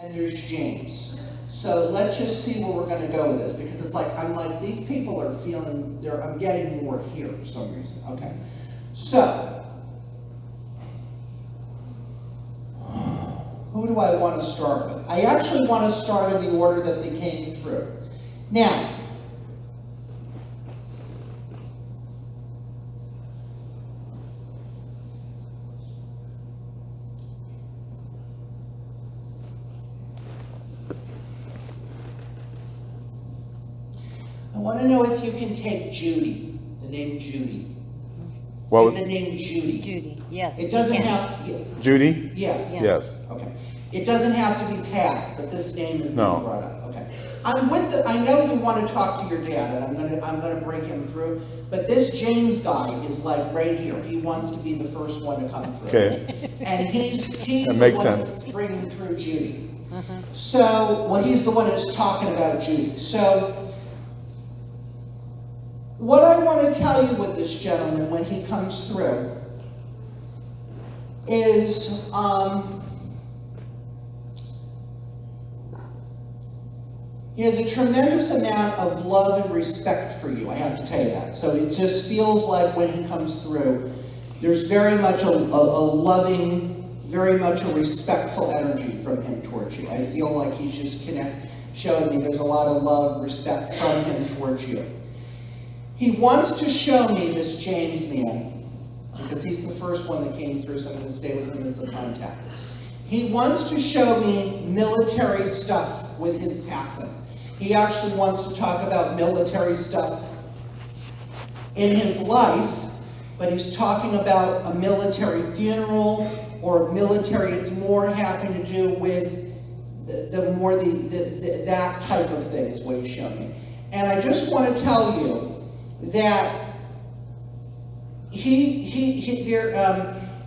and there's James. So let's just see where we're going to go with this, because it's like, I'm like, these people are feeling, I'm getting more here for some reason. Okay, so who do I want to start with? I actually want to start in the order that they came through. Now, I want to know if you can take Judy, the name Judy. Well, the name Judy. Judy, yes. It doesn't have to. Judy? Yes. Yes. Okay. It doesn't have to be passed, but this name is being No. brought up. Okay. I know you want to talk to your dad, and I'm gonna bring him through. But this James guy is like right here. He wants to be the first one to come through. Okay. And he's That the makes one sense. that's bringing through Judy. So, well, he's the one that's talking about Judy. So, what I want to tell you with this gentleman when he comes through is he has a tremendous amount of love and respect for you. I have to tell you that. So it just feels like when he comes through, there's very much a loving, very much a respectful energy from him towards you. I feel like he's just showing me there's a lot of love, respect from him towards you. He wants to show me this James man, because he's the first one that came through, so I'm going to stay with him as the contact. He wants to show me military stuff with his passing. He actually wants to talk about military stuff in his life, but he's talking about a military funeral or military. It's more having to do with that type of thing is what he's showing me. And I just want to tell you that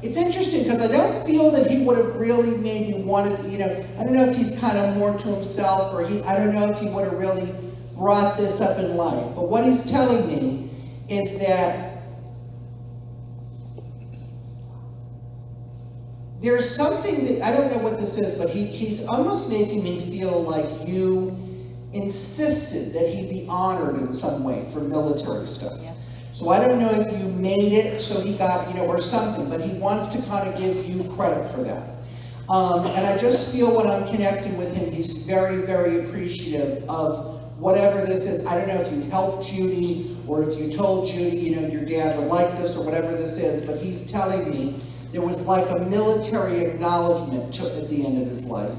it's interesting because I don't feel that he would have really maybe wanted, I don't know if he's kind of more to himself, or I don't know if he would have really brought this up in life. But what he's telling me is that there's something that, I don't know what this is, but he's almost making me feel like you insisted that he be honored in some way for military stuff. Yeah. So I don't know if you made it so he got, or something, but he wants to kind of give you credit for that. And I just feel when I'm connecting with him, he's very, very appreciative of whatever this is. I don't know if you helped Judy or if you told Judy, your dad would like this or whatever this is, but he's telling me there was like a military acknowledgement at the end of his life.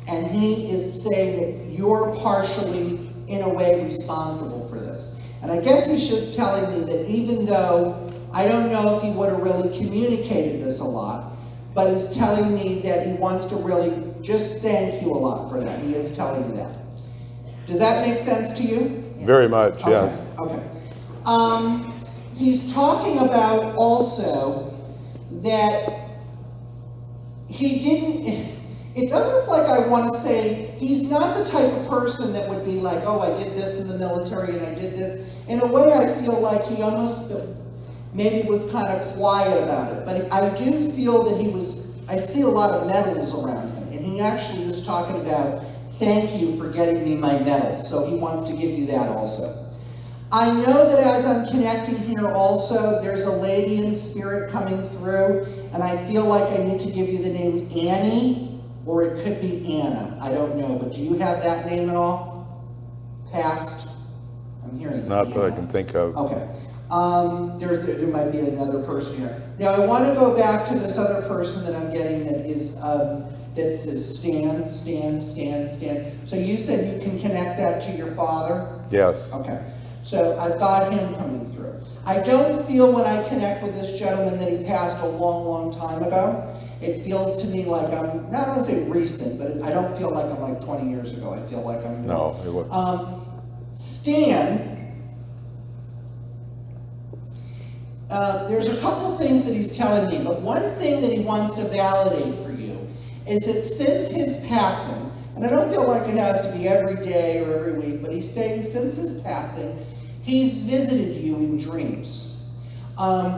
And he is saying that you're partially, in a way, responsible for this. And I guess he's just telling me that even though I don't know if he would have really communicated this a lot, but he's telling me that he wants to really just thank you a lot for that. He is telling me that. Does that make sense to you? Very much, yes. Okay. He's talking about also that he didn't... It's almost like I want to say he's not the type of person that would be like, oh, I did this in the military and I did this. In a way, I feel like he almost maybe was kind of quiet about it. But I do feel that I see a lot of medals around him. And he actually is talking about, thank you for getting me my medal. So he wants to give you that also. I know that as I'm connecting here also, there's a lady in spirit coming through. And I feel like I need to give you the name Annie. Or it could be Anna. I don't know. But do you have that name at all? Past? I'm hearing Not Anna. That I can think of. Okay. There might be another person here. Now, I want to go back to this other person that I'm getting that says Stan. So you said you can connect that to your father? Yes. Okay. So I've got him coming through. I don't feel when I connect with this gentleman that he passed a long, long time ago. It feels to me like I don't want to say recent, but I don't feel like I'm like 20 years ago. I feel like I'm... No, it wasn't. Stan, there's a couple things that he's telling me, but one thing that he wants to validate for you is that since his passing, and I don't feel like it has to be every day or every week, but he's saying since his passing, he's visited you in dreams.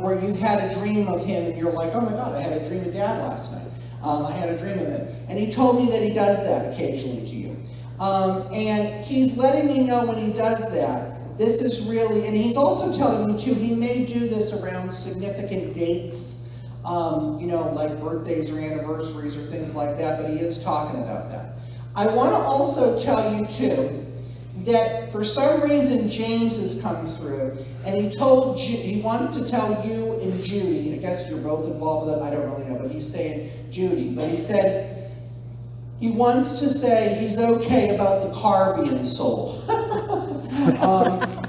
Where you had a dream of him and you're like, oh my God, I had a dream of Dad last night. I had a dream of him. And he told me that he does that occasionally to you. And he's letting me know when he does that, this is really, and he's also telling me too, he may do this around significant dates, you know, like birthdays or anniversaries or things like that, but he is talking about that. I want to also tell you too, that for some reason James has come through, and he wants to tell you and Judy, I guess you're both involved with it, I don't really know, but he's saying Judy, but he said he wants to say he's okay about the car being sold.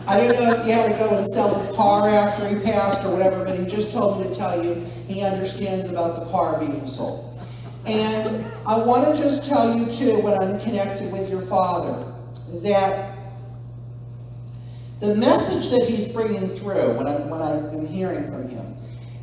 I don't know if he had to go and sell his car after he passed or whatever, but he just told me to tell you he understands about the car being sold. And I want to just tell you too, when I'm connected with your father, that the message that he's bringing through when I'm hearing from him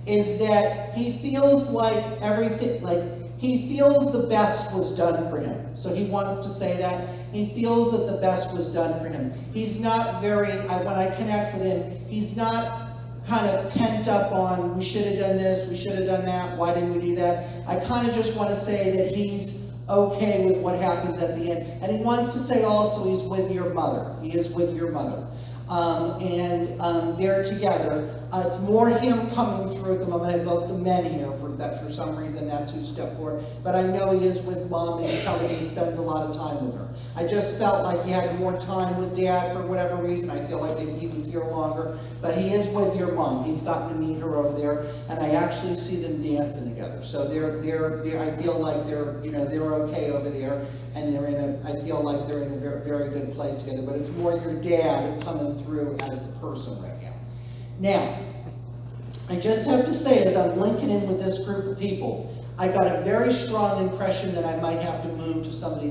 is that he feels like everything, like he feels the best was done for him. So he wants to say that. He feels that the best was done for him. He's not very, when I connect with him, he's not kind of pent up on, we should have done this, we should have done that, why didn't we do that? I kind of just want to say that he's okay with what happens at the end. And he wants to say also he's with your mother. He is with your mother. They're together. It's more him coming through at the moment. I vote the men here for some reason that's who stepped forward. But I know he is with Mom, and he's telling me he spends a lot of time with her. I just felt like he had more time with Dad for whatever reason. I feel like maybe he was here longer. But he is with your mom. He's gotten to meet her over there, and I actually see them dancing together. So I feel like they're okay over there, and I feel like they're in a very, very good place together. But it's more your dad coming through as the person right now. Now, I just have to say, as I'm linking in with this group of people, I got a very strong impression that I might have to move to somebody